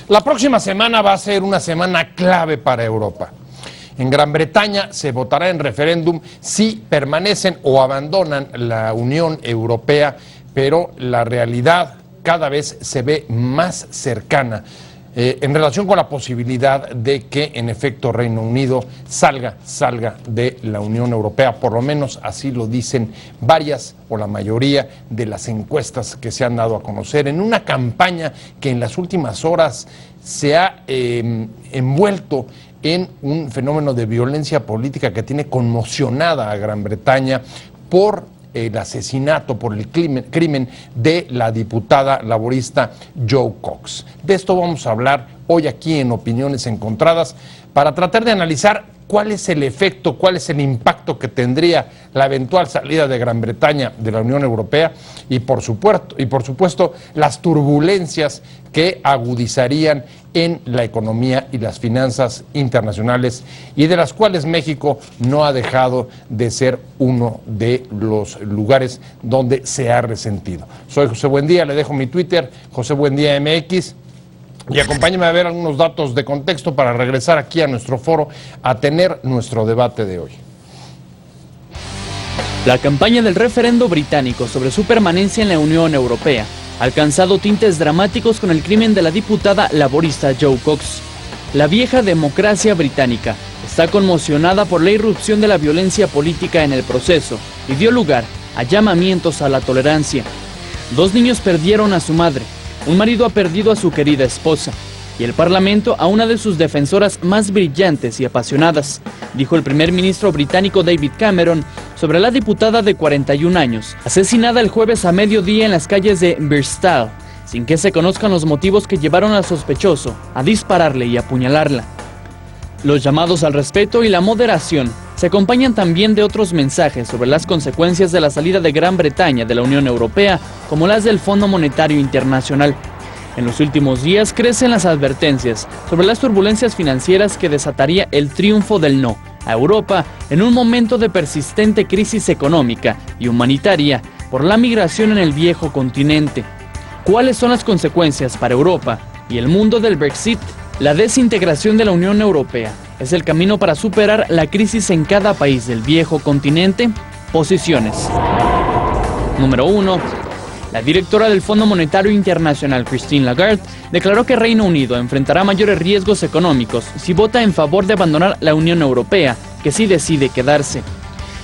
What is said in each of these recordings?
La próxima semana va a ser una semana clave para Europa. En Gran Bretaña se votará en referéndum si permanecen o abandonan la Unión Europea, pero la realidad cada vez se ve más cercana en relación con la posibilidad de que en efecto Reino Unido salga de la Unión Europea. Por lo menos así lo dicen varias o la mayoría de las encuestas que se han dado a conocer en una campaña que en las últimas horas se ha envuelto en un fenómeno de violencia política que tiene conmocionada a Gran Bretaña por el asesinato, por el crimen de la diputada laborista Jo Cox. De esto vamos a hablar hoy aquí en Opiniones Encontradas para tratar de analizar cuál es el efecto, cuál es el impacto que tendría la eventual salida de Gran Bretaña de la Unión Europea y por supuesto las turbulencias que agudizarían en la economía y las finanzas internacionales y de las cuales México no ha dejado de ser uno de los lugares donde se ha resentido. Soy José Buendía, le dejo mi Twitter, José Buendía MX. Y acompáñenme a ver algunos datos de contexto para regresar aquí a nuestro foro a tener nuestro debate de hoy. La campaña del referendo británico sobre su permanencia en la Unión Europea ha alcanzado tintes dramáticos con el crimen de la diputada laborista Jo Cox. La vieja democracia británica está conmocionada por la irrupción de la violencia política en el proceso y dio lugar a llamamientos a la tolerancia. 2 niños perdieron a su madre. Un marido ha perdido a su querida esposa y el Parlamento a una de sus defensoras más brillantes y apasionadas, dijo el primer ministro británico David Cameron sobre la diputada de 41 años, asesinada el jueves a mediodía en las calles de Birstall, sin que se conozcan los motivos que llevaron al sospechoso a dispararle y apuñalarla. Los llamados al respeto y la moderación se acompañan también de otros mensajes sobre las consecuencias de la salida de Gran Bretaña de la Unión Europea, como las del Fondo Monetario Internacional. En los últimos días crecen las advertencias sobre las turbulencias financieras que desataría el triunfo del no a Europa en un momento de persistente crisis económica y humanitaria por la migración en el viejo continente. ¿Cuáles son las consecuencias para Europa y el mundo del Brexit? La desintegración de la Unión Europea ¿es el camino para superar la crisis en cada país del viejo continente? Posiciones. Número 1. La directora del Fondo Monetario Internacional, Christine Lagarde, declaró que Reino Unido enfrentará mayores riesgos económicos si vota en favor de abandonar la Unión Europea que si decide quedarse.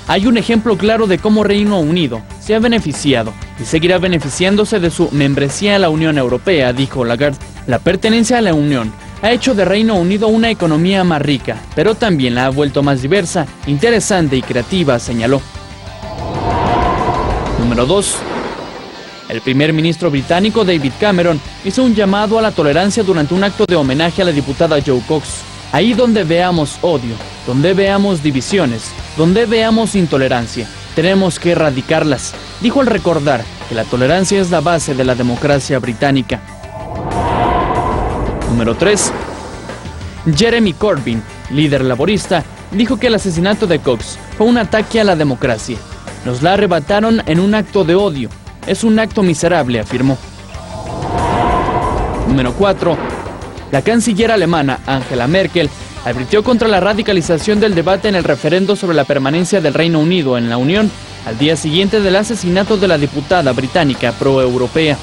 Hay un ejemplo claro de cómo Reino Unido se ha beneficiado y seguirá beneficiándose de su membresía a la Unión Europea, dijo Lagarde. La pertenencia a la Unión ha hecho de Reino Unido una economía más rica, pero también la ha vuelto más diversa, interesante y creativa, señaló. Número 2. El primer ministro británico David Cameron hizo un llamado a la tolerancia durante un acto de homenaje a la diputada Jo Cox. Ahí donde veamos odio, donde veamos divisiones, donde veamos intolerancia, tenemos que erradicarlas, dijo al recordar que la tolerancia es la base de la democracia británica. Número 3. Jeremy Corbyn, líder laborista, dijo que el asesinato de Cox fue un ataque a la democracia. Nos la arrebataron en un acto de odio. Es un acto miserable, afirmó. Número 4. La canciller alemana Angela Merkel advirtió contra la radicalización del debate en el referendo sobre la permanencia del Reino Unido en la Unión al día siguiente del asesinato de la diputada británica pro-europea.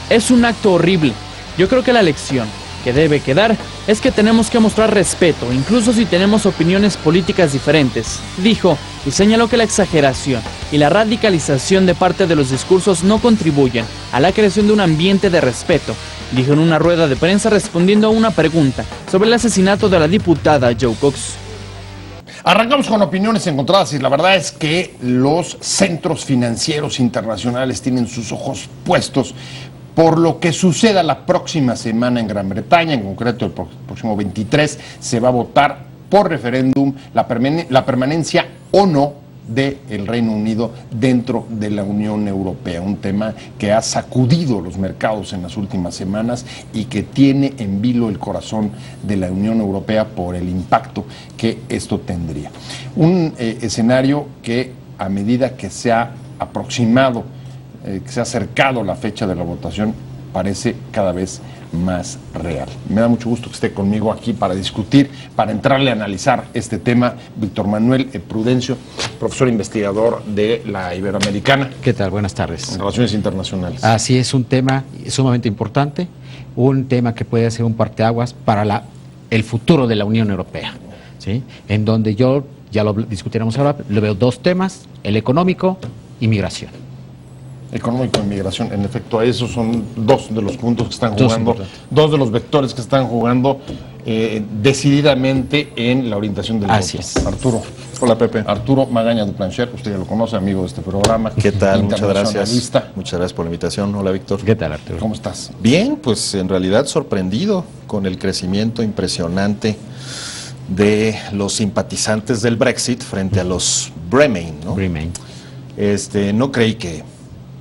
Es un acto horrible. Yo creo que la lección que debe quedar es que tenemos que mostrar respeto, incluso si tenemos opiniones políticas diferentes, dijo, y señaló que la exageración y la radicalización de parte de los discursos no contribuyen a la creación de un ambiente de respeto, dijo en una rueda de prensa respondiendo a una pregunta sobre el asesinato de la diputada Jo Cox. Arrancamos con opiniones encontradas y la verdad es que los centros financieros internacionales tienen sus ojos puestos por lo que suceda la próxima semana en Gran Bretaña, en concreto el próximo 23, se va a votar por referéndum la permanencia o no del Reino Unido dentro de la Unión Europea, un tema que ha sacudido los mercados en las últimas semanas y que tiene en vilo el corazón de la Unión Europea por el impacto que esto tendría. Un escenario que a medida que se ha aproximado, que se ha acercado la fecha de la votación, parece cada vez más real. Me da mucho gusto que esté conmigo aquí para discutir, para entrarle a analizar este tema, Víctor Manuel Prudencio, profesor investigador de la Iberoamericana. ¿Qué tal? Buenas tardes. En Relaciones Internacionales. Así es, un tema sumamente importante, un tema que puede ser un parteaguas para el futuro de la Unión Europea, ¿sí? En donde yo, ya lo discutiremos ahora, le veo dos temas, el económico y migración. Económico e inmigración, en efecto, esos son dos de los puntos que están jugando, dos de los vectores que están jugando decididamente en la orientación del voto. Así es. Arturo. Hola, Pepe. Arturo Magaña Duplancher, usted ya lo conoce, amigo de este programa. ¿Qué tal? Muchas gracias. Internacionalista. Muchas gracias por la invitación. Hola, Víctor. ¿Qué tal, Arturo? ¿Cómo estás? Bien, pues en realidad sorprendido con el crecimiento impresionante de los simpatizantes del Brexit frente a los Remain, ¿no? Remain. No creí que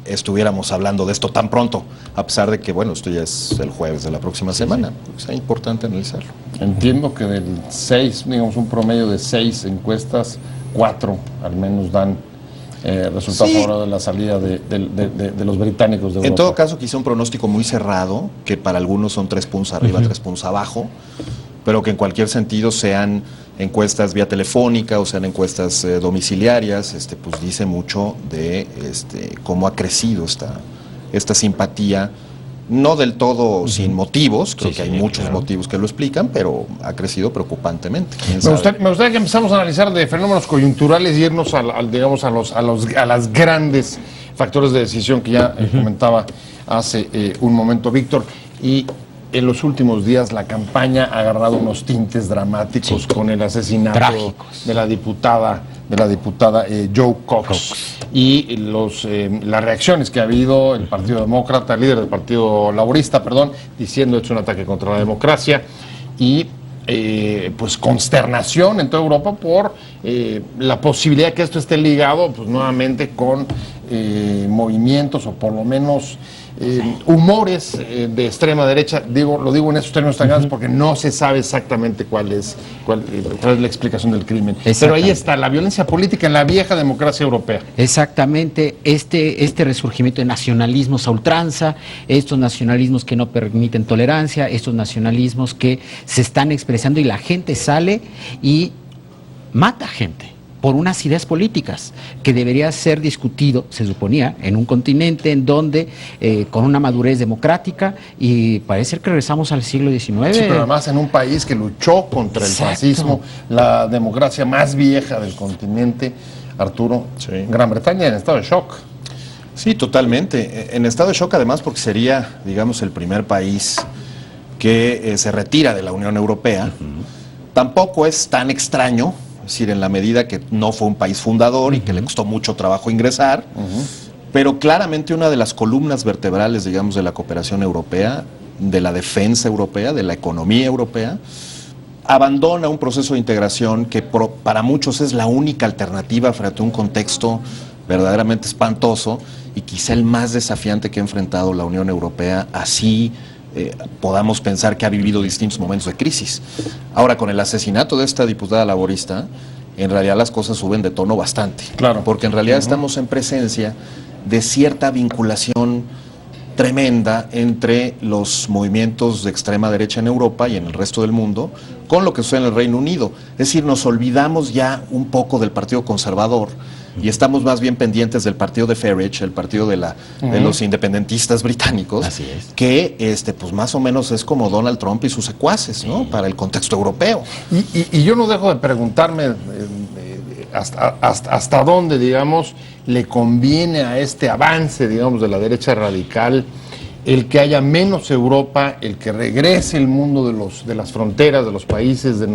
estuviéramos hablando de esto tan pronto, a pesar de que, bueno, esto ya es el jueves de la próxima semana. Es importante analizarlo. Entiendo que del 6, digamos un promedio de 6 encuestas, 4 al menos dan resultado Sí. favorable de la salida de los británicos de Europa. En todo caso, quizá un pronóstico muy cerrado, que para algunos son 3 puntos arriba, 3 puntos abajo, pero que en cualquier sentido sean encuestas vía telefónica o sean encuestas domiciliarias, pues dice mucho de cómo ha crecido esta simpatía, no del todo sin motivos, creo que hay muchos motivos que lo explican, pero ha crecido preocupantemente. Me gustaría que empezamos a analizar de fenómenos coyunturales y irnos digamos a las grandes factores de decisión que ya comentaba hace un momento Víctor. Y en los últimos días la campaña ha agarrado unos tintes dramáticos con el asesinato Trágicos. de la diputada Jo Cox. Y las reacciones que ha habido el Partido Demócrata, el líder del Partido Laborista, diciendo es un ataque contra la democracia y pues consternación en toda Europa por la posibilidad que esto esté ligado pues nuevamente con movimientos o por lo menos humores de extrema derecha. Lo digo en esos términos tan grandes porque no se sabe exactamente cuál es la explicación del crimen. Pero ahí está la violencia política en la vieja democracia europea. Exactamente, este resurgimiento de nacionalismos a ultranza, estos nacionalismos que no permiten tolerancia, estos nacionalismos que se están expresando y la gente sale y mata gente por unas ideas políticas que debería ser discutido, se suponía, en un continente en donde con una madurez democrática, y parece que regresamos al siglo XIX. Sí, pero además en un país que luchó contra el fascismo, la democracia más vieja del continente, Arturo, Gran Bretaña en estado de shock. Sí, totalmente. En estado de shock además porque sería, digamos, el primer país que se retira de la Unión Europea. Tampoco es tan extraño, es decir, en la medida que no fue un país fundador y que le costó mucho trabajo ingresar, pero claramente una de las columnas vertebrales, digamos, de la cooperación europea, de la defensa europea, de la economía europea, abandona un proceso de integración que para muchos es la única alternativa frente a un contexto verdaderamente espantoso y quizá el más desafiante que ha enfrentado la Unión Europea, así podamos pensar que ha vivido distintos momentos de crisis. Ahora, con el asesinato de esta diputada laborista, en realidad las cosas suben de tono bastante. Claro. Porque en realidad estamos en presencia de cierta vinculación tremenda entre los movimientos de extrema derecha en Europa y en el resto del mundo con lo que sucede en el Reino Unido. Es decir, nos olvidamos ya un poco del Partido Conservador y estamos más bien pendientes del partido de Farage, el partido de los independentistas británicos. Así es. Que pues más o menos es como Donald Trump y sus secuaces, ¿no? Para el contexto europeo. Y yo no dejo de preguntarme hasta dónde, digamos, le conviene a este avance, digamos, de la derecha radical el que haya menos Europa, el que regrese el mundo de las fronteras, de los países, de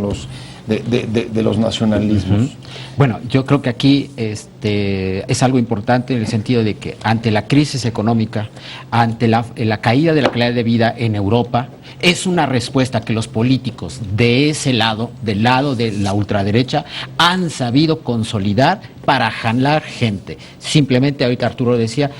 los nacionalismos. Bueno, yo creo que aquí es algo importante en el sentido de que ante la crisis económica, ante la caída de la calidad de vida en Europa, es una respuesta que los políticos de ese lado, del lado de la ultraderecha, han sabido consolidar para jalar gente. Simplemente, ahorita Arturo decía,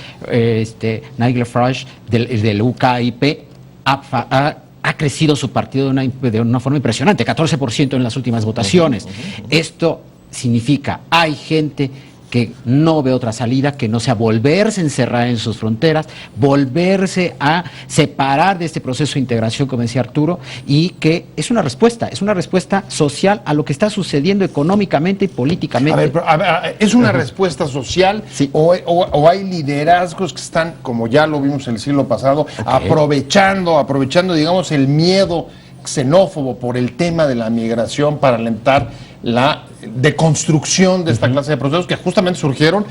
Nigel Farage del UKIP ha crecido su partido de una forma impresionante, 14% en las últimas votaciones. Esto significa, hay gente que no ve otra salida que no sea volverse a encerrar en sus fronteras, volverse a separar de este proceso de integración, como decía Arturo, y que es una respuesta social a lo que está sucediendo económicamente y políticamente. A ver, ¿es una respuesta social Sí. o hay liderazgos que están, como ya lo vimos el siglo pasado, aprovechando, digamos, el miedo xenófobo por el tema de la migración para alentar la deconstrucción de esta clase de procesos que justamente surgieron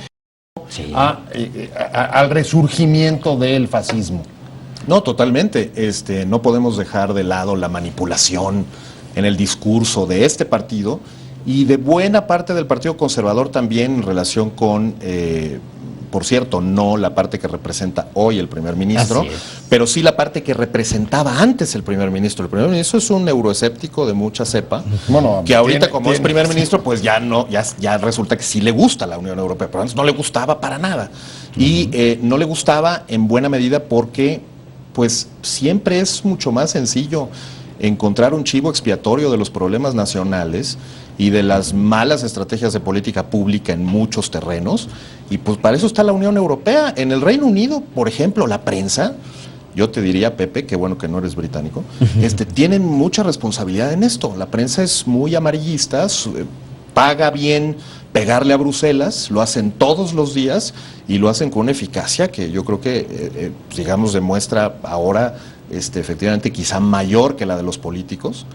Sí. al resurgimiento del fascismo? No, totalmente. No podemos dejar de lado la manipulación en el discurso de este partido y de buena parte del Partido Conservador también en relación con, por cierto, no la parte que representa hoy el primer ministro, Así es. pero sí la parte que representaba antes el primer ministro. El primer ministro es un euroescéptico de mucha cepa, Bueno, que ahorita tiene- como es tiene- primer ministro, pues ya resulta que sí le gusta la Unión Europea, pero antes no le gustaba para nada. Y no le gustaba en buena medida porque pues siempre es mucho más sencillo encontrar un chivo expiatorio de los problemas nacionales y de las malas estrategias de política pública en muchos terrenos, y pues para eso está la Unión Europea. En el Reino Unido, por ejemplo, la prensa, yo te diría, Pepe, qué bueno que no eres británico, tienen mucha responsabilidad en esto. La prensa es muy amarillista, paga bien pegarle a Bruselas, lo hacen todos los días y lo hacen con una eficacia que yo creo que, digamos, demuestra ahora efectivamente quizá mayor que la de los políticos.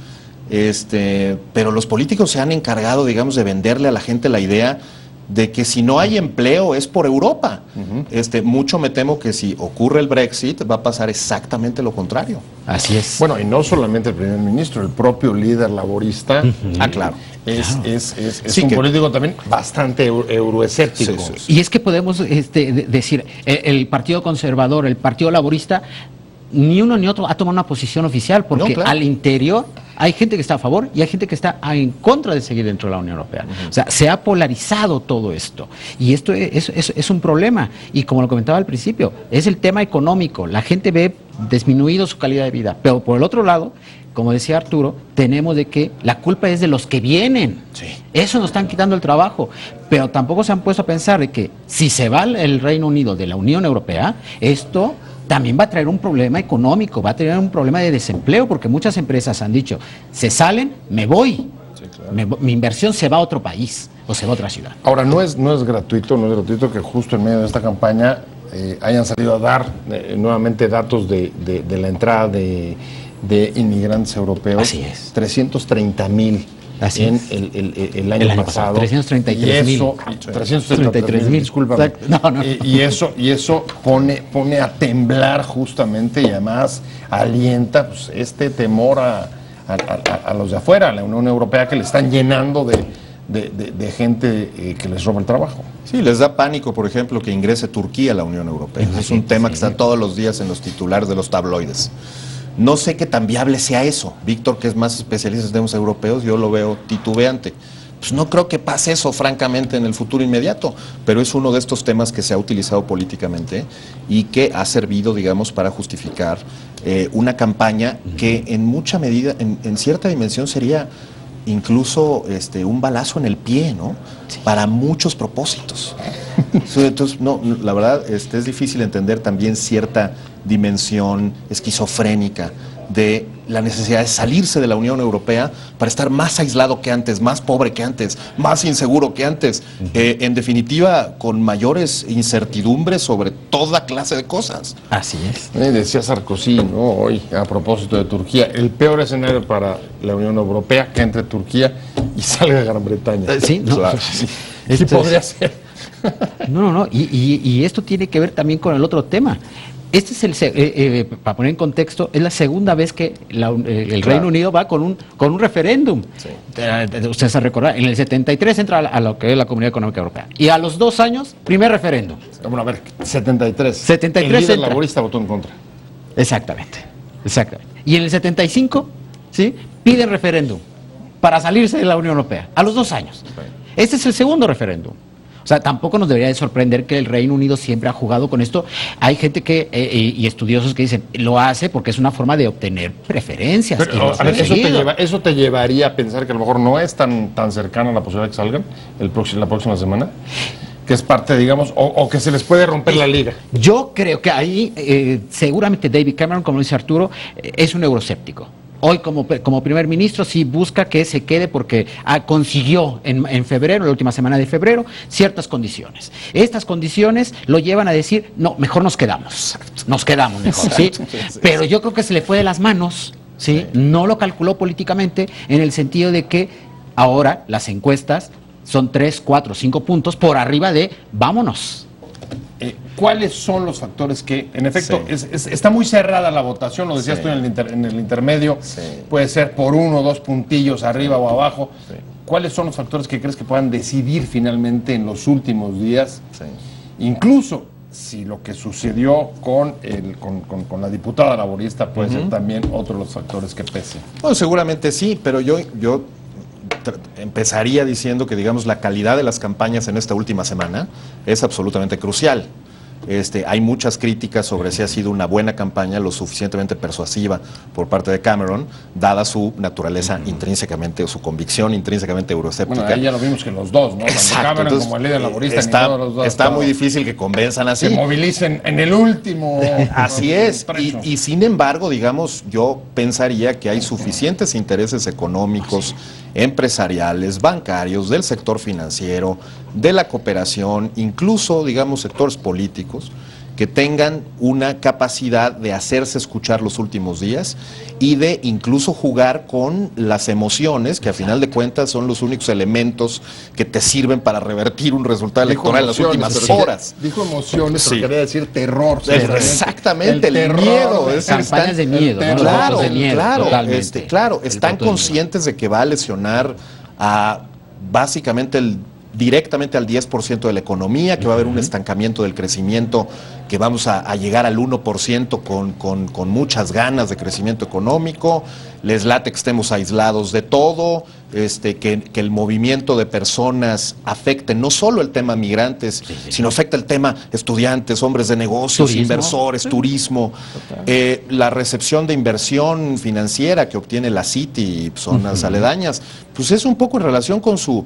Pero los políticos se han encargado, digamos, de venderle a la gente la idea de que si no hay empleo es por Europa. Mucho me temo que si ocurre el Brexit va a pasar exactamente lo contrario. Así es. Bueno, y no solamente el primer ministro, el propio líder laborista. Claro. Es Sí, un que- político también bastante euroescéptico. Sí, sí. Y es que podemos decir, el Partido Conservador, el Partido Laborista, ni uno ni otro ha tomado una posición oficial, porque No, claro. al interior hay gente que está a favor y hay gente que está en contra de seguir dentro de la Unión Europea. O sea, se ha polarizado todo esto. Y esto es un problema. Y como lo comentaba al principio, es el tema económico. La gente ve disminuido su calidad de vida. Pero por el otro lado, como decía Arturo, tenemos de que la culpa es de los que vienen. Sí. Eso nos están quitando el trabajo. Pero tampoco se han puesto a pensar de que si se va el Reino Unido de la Unión Europea, esto también va a traer un problema económico, va a traer un problema de desempleo, porque muchas empresas han dicho, se salen, me voy. Mi inversión se va a otro país o se va a otra ciudad. Ahora, no es gratuito que justo en medio de esta campaña hayan salido a dar nuevamente datos de la entrada de inmigrantes europeos. Así es. 330,000 Así en es. el año pasado. 333,000. 333,000, discúlpame. Exacto. No. Y eso pone a temblar justamente, y además alienta pues, este temor a los de afuera, a la Unión Europea, que le están llenando de gente que les roba el trabajo. Sí, les da pánico, por ejemplo, que ingrese Turquía a la Unión Europea. Es un tema que está todos los días en los titulares de los tabloides. No sé qué tan viable sea eso. Víctor, que es más especialista en temas europeos, yo lo veo titubeante. Pues no creo que pase eso, francamente, en el futuro inmediato, pero es uno de estos temas que se ha utilizado políticamente y que ha servido, digamos, para justificar una campaña que en mucha medida, en cierta dimensión, sería incluso un balazo en el pie, ¿no? Sí. Para muchos propósitos. Entonces, no, la verdad, es difícil entender también cierta dimensión esquizofrénica de la necesidad de salirse de la Unión Europea para estar más aislado que antes, más pobre que antes, más inseguro que antes, en definitiva, con mayores incertidumbres sobre toda clase de cosas. Así es. Decía Sarkozy, ¿no? Hoy, a propósito de Turquía, el peor escenario para la Unión Europea, que entre Turquía y salga Gran Bretaña. Sí, no. Claro, sí. Sí podría ser. No. Y esto tiene que ver también con el otro tema. Este es para poner en contexto, es la segunda vez que el Reino Unido va con un referéndum. Sí. Ustedes se recordarán, en el 73 entra a lo que es la Comunidad Económica Europea. Y a los 2 años, primer referéndum. Bueno, a ver, 73. 73 el líder entra. laborista votó en contra. Exactamente. Y en el 75, ¿sí? Piden referéndum para salirse de la Unión Europea, a los 2 años. Este es el segundo referéndum. O sea, tampoco nos debería de sorprender que el Reino Unido siempre ha jugado con esto. Hay gente que y estudiosos que dicen, lo hace porque es una forma de obtener preferencias. Pero, a ver, ¿eso te llevaría a pensar que a lo mejor no es tan cercana la posibilidad de que salgan la próxima semana? que es parte, digamos, o que se les puede romper la liga. Yo creo que ahí seguramente David Cameron, como dice Arturo, es un euroscéptico. Hoy como primer ministro sí busca que se quede porque consiguió en febrero, la última semana de febrero, ciertas condiciones. Estas condiciones lo llevan a decir, no, mejor nos quedamos. Nos quedamos mejor, ¿sí? Pero yo creo que se le fue de las manos, ¿sí? No lo calculó políticamente en el sentido de que ahora las encuestas son 3, 4, 5 puntos por arriba de vámonos. ¿Cuáles son los factores que, en efecto, está muy cerrada la votación, lo decías tú en el intermedio, puede ser por 1 o 2 puntillos arriba o abajo? ¿Cuáles son los factores que crees que puedan decidir finalmente en los últimos días? Incluso si lo que sucedió con la diputada laborista puede ser también otro de los factores que pese. Bueno, seguramente sí, pero yo empezaría diciendo que, digamos, la calidad de las campañas en esta última semana es absolutamente crucial. Hay muchas críticas sobre si ha sido una buena campaña, lo suficientemente persuasiva por parte de Cameron, dada su naturaleza intrínsecamente, o su convicción intrínsecamente euroscéptica. Bueno, ahí ya lo vimos que los dos, ¿no? Exacto. Tanto Cameron como el líder laborista, ninguno de los dos está muy difícil que convenzan así. Se movilicen en el último. Así es. Y sin embargo, digamos, yo pensaría que hay suficientes intereses económicos, empresariales, bancarios, del sector financiero, de la cooperación, incluso, digamos, sectores políticos, que tengan una capacidad de hacerse escuchar los últimos días y de incluso jugar con las emociones, que a final de cuentas son los únicos elementos que te sirven para revertir un resultado electoral en las últimas horas. Dijo emociones, pero quería decir terror. Exactamente, el miedo. Campañas de miedo, ¿no? Claro, de miedo, claro, están conscientes de que va a lesionar a básicamente directamente al 10% de la economía, que va a haber un estancamiento del crecimiento, que vamos a llegar al 1% con muchas ganas de crecimiento económico. Les late que estemos aislados de todo, que el movimiento de personas afecte no solo el tema migrantes, sino afecta el tema estudiantes, hombres de negocios, turismo, inversores, turismo, la recepción de inversión financiera que obtiene la Citi y zonas aledañas, pues es un poco en relación con su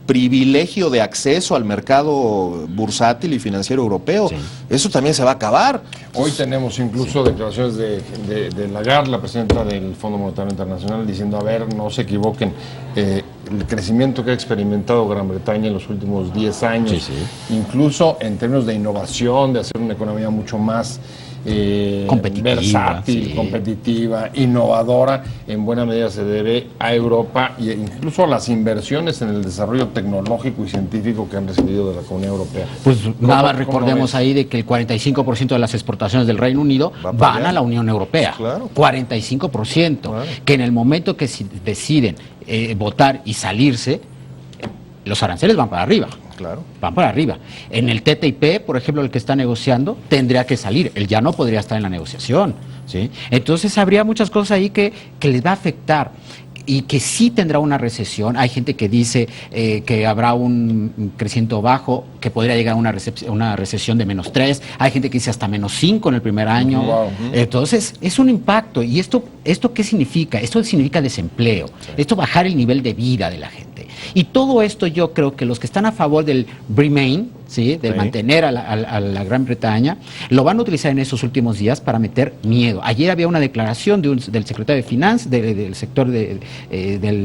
privilegio de acceso al mercado bursátil y financiero europeo. Eso también se va a acabar. Hoy tenemos incluso declaraciones de Lagarde, la presidenta del Fondo Monetario Internacional, diciendo, a ver, no se equivoquen, el crecimiento que ha experimentado Gran Bretaña en los últimos 10 años, incluso en términos de innovación, de hacer una economía mucho más versátil, competitiva, innovadora, en buena medida se debe a Europa e incluso a las inversiones en el desarrollo tecnológico y científico que han recibido de la Comunidad Europea. Pues nada, recordemos ahí de que el 45% de las exportaciones del Reino Unido van a la Unión Europea. Claro. 45%. Claro. Que en el momento que deciden votar y salirse, los aranceles van para arriba. Claro. Van para arriba. En el TTIP, por ejemplo, el que está negociando, tendría que salir. Él ya no podría estar en la negociación, ¿sí? Entonces habría muchas cosas ahí que les va a afectar y que sí tendrá una recesión. Hay gente que dice que habrá un crecimiento bajo, que podría llegar a una recesión de -3. Hay gente que dice hasta -5 en el primer año. Entonces, es un impacto. ¿Y esto qué significa? Esto significa desempleo. Esto bajar el nivel de vida de la gente. Y todo esto yo creo que los que están a favor del Remain, ¿sí? Del mantener a la Gran Bretaña, lo van a utilizar en esos últimos días para meter miedo. Ayer había una declaración del secretario de Finanzas, del sector de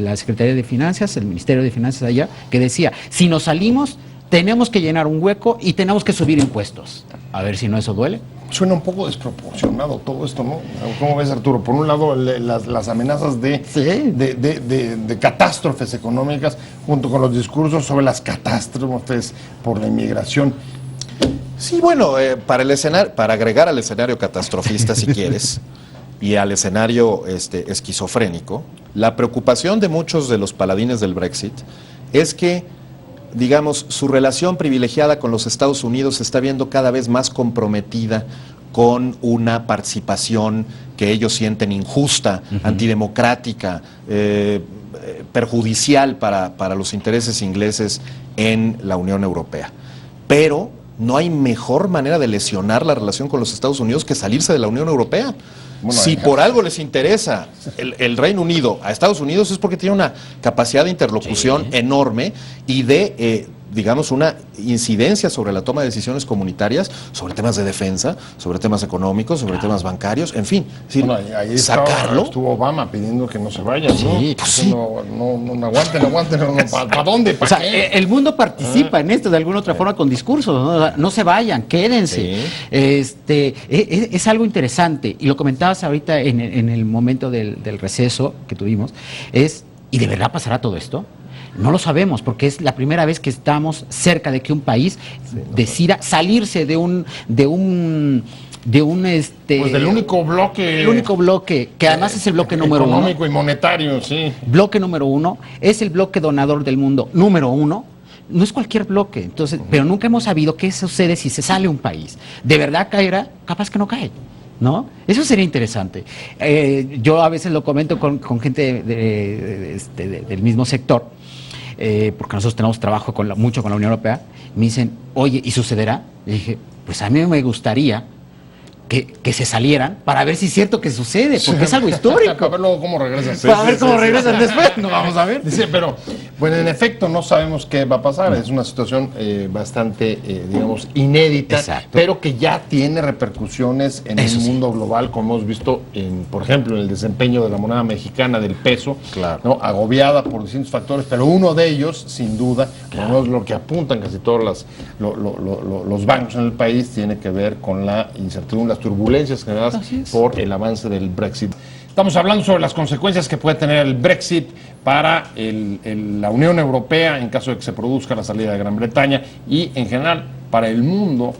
la Secretaría de Finanzas, el Ministerio de Finanzas allá, que decía, si nos salimos, tenemos que llenar un hueco y tenemos que subir impuestos. A ver si no eso duele. Suena un poco desproporcionado todo esto, ¿no? ¿Cómo ves, Arturo? Por un lado, las amenazas de catástrofes económicas, junto con los discursos sobre las catástrofes por la inmigración. Sí, bueno, para agregar al escenario catastrofista, si quieres, y al escenario esquizofrénico, la preocupación de muchos de los paladines del Brexit es que, digamos, su relación privilegiada con los Estados Unidos se está viendo cada vez más comprometida con una participación que ellos sienten injusta, antidemocrática, perjudicial para los intereses ingleses en la Unión Europea. Pero no hay mejor manera de lesionar la relación con los Estados Unidos que salirse de la Unión Europea. Bueno, si por algo les interesa el Reino Unido a Estados Unidos es porque tiene una capacidad de interlocución enorme y de digamos, una incidencia sobre la toma de decisiones comunitarias, sobre temas de defensa, sobre temas económicos, sobre temas bancarios, en fin. Es decir, Bueno, ahí sacarlo. estuvo Obama pidiendo que no se vayan, ¿no? Sí, pues sí. No aguanten, ¿para dónde? O ¿Para sea, qué? el mundo participa en esto de alguna otra forma con discursos, ¿no? O sea, no se vayan, quédense. Sí. Es algo interesante, y lo comentabas ahorita en el momento del receso que tuvimos, ¿y de verdad pasará todo esto? No lo sabemos, porque es la primera vez que estamos cerca de que un país decida salirse del único bloque. El único bloque, que además es el bloque número uno. Económico y monetario, sí. Bloque número uno, es el bloque donador del mundo número uno. No es cualquier bloque, entonces, pero nunca hemos sabido qué sucede si se sale un país. ¿De verdad caerá? Capaz que no cae, ¿no? Eso sería interesante. Yo a veces lo comento con gente del mismo sector, porque nosotros tenemos trabajo mucho con la Unión Europea. Me dicen, oye, ¿y sucederá? Le dije, pues a mí me gustaría que se salieran para ver si es cierto que sucede, porque es algo histórico. Para ver luego cómo regresan. Para ver cómo regresan después, no vamos a ver. Dice, pero, bueno, en efecto no sabemos qué va a pasar. Es una situación bastante, digamos, inédita, Exacto. pero que ya tiene repercusiones en Eso el sí. mundo global, como hemos visto, por ejemplo, en el desempeño de la moneda mexicana, del peso, Claro. ¿no? Agobiada por distintos factores, pero uno de ellos, sin duda, como es lo que apuntan casi todos los bancos en el país, tiene que ver con la incertidumbre, las turbulencias generadas por el avance del Brexit. Estamos hablando sobre las consecuencias que puede tener el Brexit para la Unión Europea en caso de que se produzca la salida de Gran Bretaña y en general para el mundo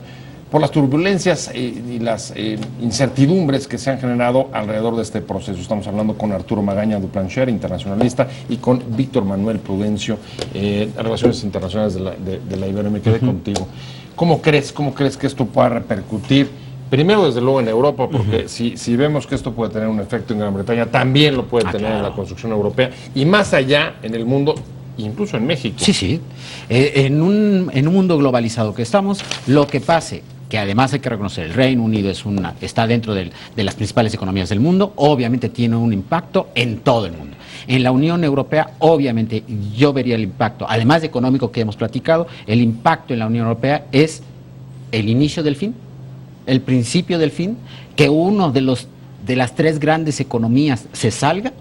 por las turbulencias y las incertidumbres que se han generado alrededor de este proceso. Estamos hablando con Arturo Magaña Duplancher, internacionalista, y con Víctor Manuel Prudencio, Relaciones Internacionales de la Ibero. Me quedé contigo. ¿Cómo crees que esto pueda repercutir? Primero, desde luego, en Europa, porque si vemos que esto puede tener un efecto en Gran Bretaña, también lo puede tener en la construcción europea, y más allá en el mundo, incluso en México. Sí. En un mundo globalizado que estamos, lo que pase, que además hay que reconocer, el Reino Unido está dentro de las principales economías del mundo, obviamente tiene un impacto en todo el mundo. En la Unión Europea, obviamente, yo vería el impacto, además de económico que hemos platicado, el impacto en la Unión Europea es el inicio del fin, el principio del fin, que uno de las tres grandes economías se salga.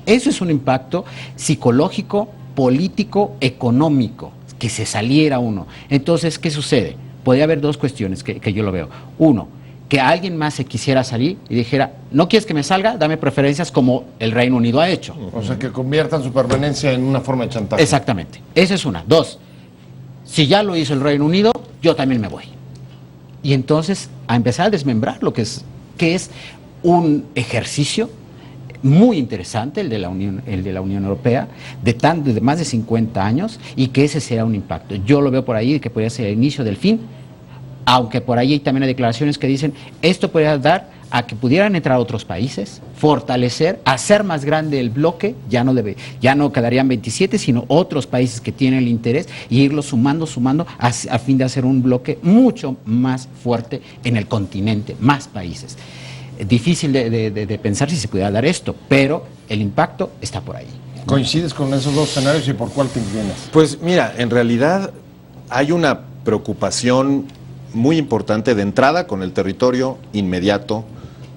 Eso es un impacto psicológico, político, económico, que se saliera uno. Entonces, ¿qué sucede? Podría haber dos cuestiones que yo lo veo. Uno, que alguien más se quisiera salir y dijera, no quieres que me salga, dame preferencias como el Reino Unido ha hecho. O sea, que conviertan su permanencia en una forma de chantaje. Exactamente. Esa es una. Dos, si ya lo hizo el Reino Unido, yo también me voy. Y entonces a empezar a desmembrar lo que es un ejercicio muy interesante, el de la Unión Europea, de más de 50 años, y que ese será un impacto. Yo lo veo por ahí, que podría ser el inicio del fin, aunque por ahí también hay declaraciones que dicen, esto podría dar a que pudieran entrar otros países, fortalecer, hacer más grande el bloque, ya no quedarían 27, sino otros países que tienen el interés, y irlos sumando a fin de hacer un bloque mucho más fuerte en el continente, más países. Difícil de pensar si se pudiera dar esto, pero el impacto está por ahí. ¿Coincides con esos dos escenarios y por cuál te inclinas? Pues mira, en realidad hay una preocupación muy importante de entrada con el territorio inmediato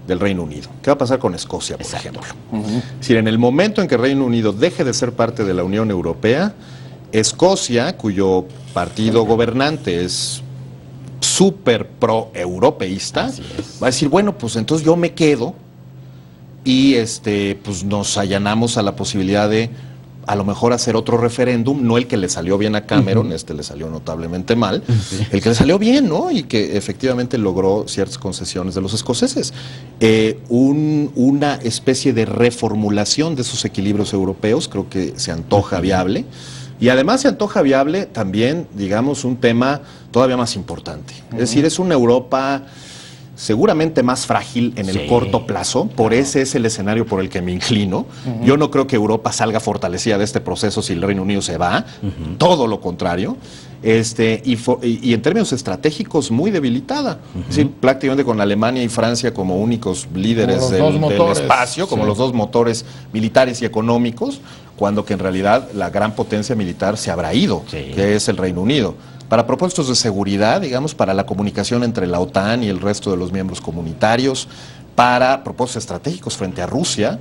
del Reino Unido. ¿Qué va a pasar con Escocia, por ejemplo? Es decir, en el momento en que el Reino Unido deje de ser parte de la Unión Europea, Escocia, cuyo partido gobernante es súper pro-europeísta, va a decir, bueno, pues entonces yo me quedo y pues nos allanamos a la posibilidad de a lo mejor hacer otro referéndum, no el que le salió bien a Cameron, le salió notablemente mal, el que le salió bien, ¿no? Y que efectivamente logró ciertas concesiones de los escoceses. Una especie de reformulación de esos equilibrios europeos creo que se antoja viable. Y además se antoja viable también, digamos, un tema todavía más importante. Es decir, es una Europa seguramente más frágil en el corto plazo, por ese es el escenario por el que me inclino. Yo no creo que Europa salga fortalecida de este proceso si el Reino Unido se va, todo lo contrario. Y en términos estratégicos muy debilitada. Es decir, prácticamente con Alemania y Francia como únicos líderes del espacio, como los dos motores militares y económicos, cuando que en realidad la gran potencia militar se habrá ido, que es el Reino Unido. Para propósitos de seguridad, digamos, para la comunicación entre la OTAN y el resto de los miembros comunitarios, para propósitos estratégicos frente a Rusia,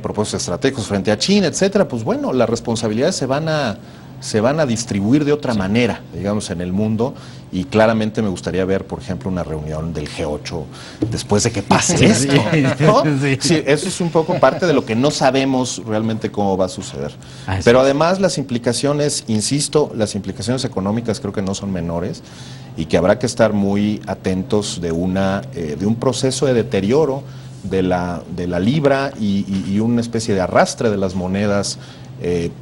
propósitos estratégicos frente a China, etcétera, pues bueno, las responsabilidades se van a distribuir de otra manera, digamos, en el mundo, y claramente me gustaría ver, por ejemplo, una reunión del G8 después de que pase esto, ¿no? Sí, eso es un poco parte de lo que no sabemos realmente cómo va a suceder. Pero además las implicaciones, insisto, las implicaciones económicas creo que no son menores, y que habrá que estar muy atentos de un proceso de deterioro de la libra y una especie de arrastre de las monedas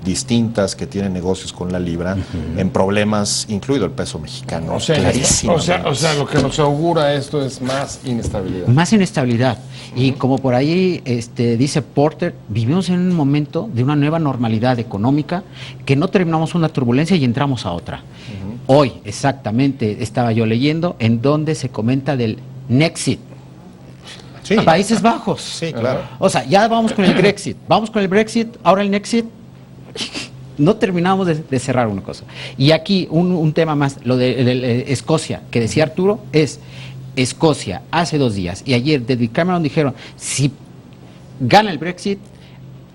distintas que tienen negocios con la libra en problemas, incluido el peso mexicano. O sea, clarísimo. O sea, lo que nos augura esto es más inestabilidad. Más inestabilidad. Y como por ahí dice Porter, vivimos en un momento de una nueva normalidad económica que no terminamos una turbulencia y entramos a otra. Hoy, exactamente, estaba yo leyendo en donde se comenta del Nexit. Sí. Países Bajos. Sí, claro. O sea, ya vamos con el Brexit. Vamos con el Brexit, ahora el Nexit. No terminamos de cerrar una cosa. Y aquí un tema más, lo de Escocia, que decía Arturo, es Escocia hace 2 días y ayer David Cameron dijeron, si gana el Brexit,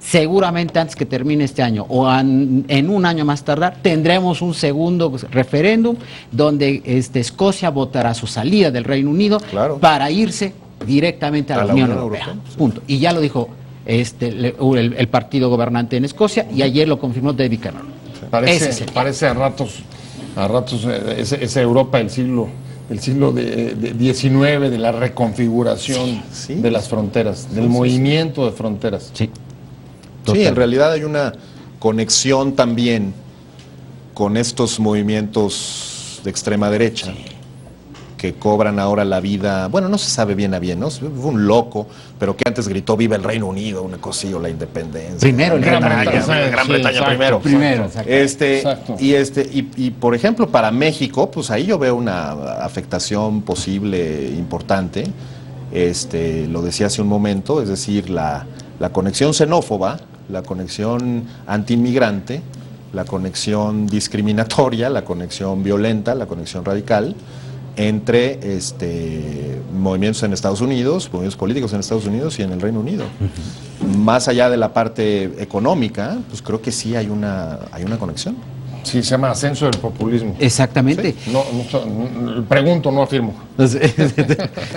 seguramente antes que termine este año o en un año más tardar, tendremos un segundo referéndum donde Escocia votará su salida del Reino Unido para irse directamente a la Unión Europea. Punto. Y ya lo dijo el partido gobernante en Escocia y ayer lo confirmó David Cameron. Parece a ratos esa Europa del siglo XIX, de la reconfiguración de las fronteras, del movimiento de fronteras. Sí, en realidad hay una conexión también con estos movimientos de extrema derecha que cobran ahora la vida, bueno, no se sabe bien a bien, ¿no? Fue un loco, pero que antes gritó viva el Reino Unido, una cosilla, o la independencia. Primero el Gran Bretaña primero. Exacto. Y por ejemplo, para México, pues ahí yo veo una afectación posible importante. Lo decía hace un momento, es decir, la conexión xenófoba, la conexión antiinmigrante, la conexión discriminatoria, la conexión violenta, la conexión radical entre movimientos en Estados Unidos, movimientos políticos en Estados Unidos y en el Reino Unido. Más allá de la parte económica, pues creo que sí hay una conexión. Sí, se llama ascenso del populismo. Exactamente. Sí. No, pregunto, no afirmo.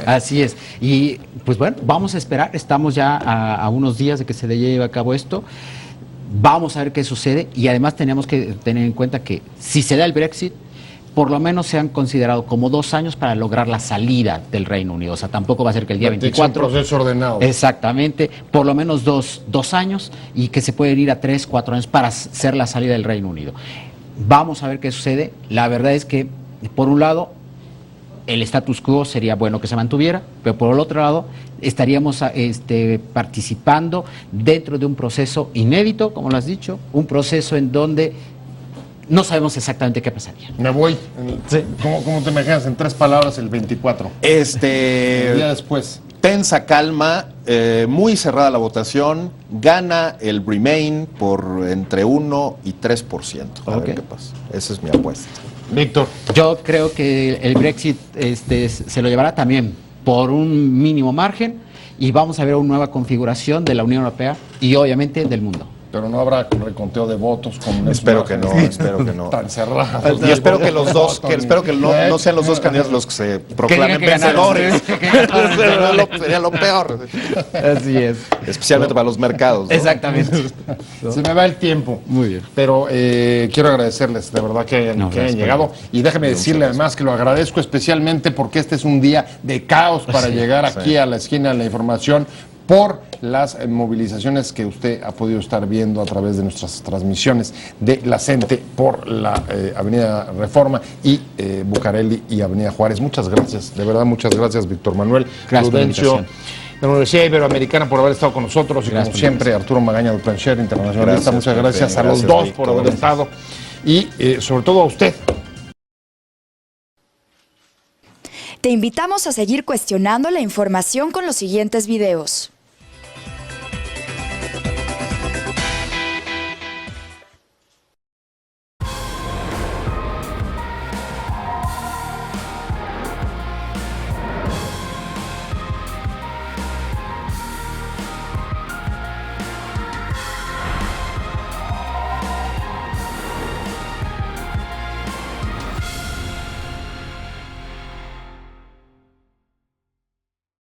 Así es. Y pues bueno, vamos a esperar. Estamos ya a unos días de que se lleve a cabo esto. Vamos a ver qué sucede y además tenemos que tener en cuenta que si se da el Brexit, por lo menos se han considerado como 2 años para lograr la salida del Reino Unido. O sea, tampoco va a ser que el día 24... un proceso ordenado. Exactamente. Por lo menos dos años y que se pueden ir a 3, 4 años para hacer la salida del Reino Unido. Vamos a ver qué sucede. La verdad es que, por un lado, el status quo sería bueno que se mantuviera, pero por el otro lado, estaríamos participando dentro de un proceso inédito, como lo has dicho, un proceso en donde no sabemos exactamente qué pasaría. Me voy. Sí. ¿Cómo te imaginas en 3 palabras el 24? El día después. Tensa calma, muy cerrada la votación, gana el Remain por entre 1 y 3%. A ver qué pasa. Esa es mi apuesta. Víctor. Yo creo que el Brexit se lo llevará también por un mínimo margen y vamos a ver una nueva configuración de la Unión Europea y obviamente del mundo. Pero no habrá reconteo de votos con espero que no. Tan cerrado. Y espero que los dos, espero que no sean los dos candidatos los que se proclamen vencedores. Sería lo peor. Así es. Especialmente para los mercados, ¿no? Exactamente. Se me va el tiempo. Muy bien. Pero quiero agradecerles de verdad que hayan llegado. Y déjeme decirle además que lo agradezco especialmente porque este es un día de caos para llegar aquí a la esquina de la información, por las movilizaciones que usted ha podido estar viendo a través de nuestras transmisiones de la CENTE por la Avenida Reforma y Bucareli y Avenida Juárez. Muchas gracias, de verdad, muchas gracias, Víctor Manuel Prudencio, de la Universidad Iberoamericana, por haber estado con nosotros. Y como siempre, Arturo Magaña, del Plancher Internacionalista. Muchas gracias a los dos por haber estado y sobre todo a usted. Te invitamos a seguir cuestionando la información con los siguientes videos.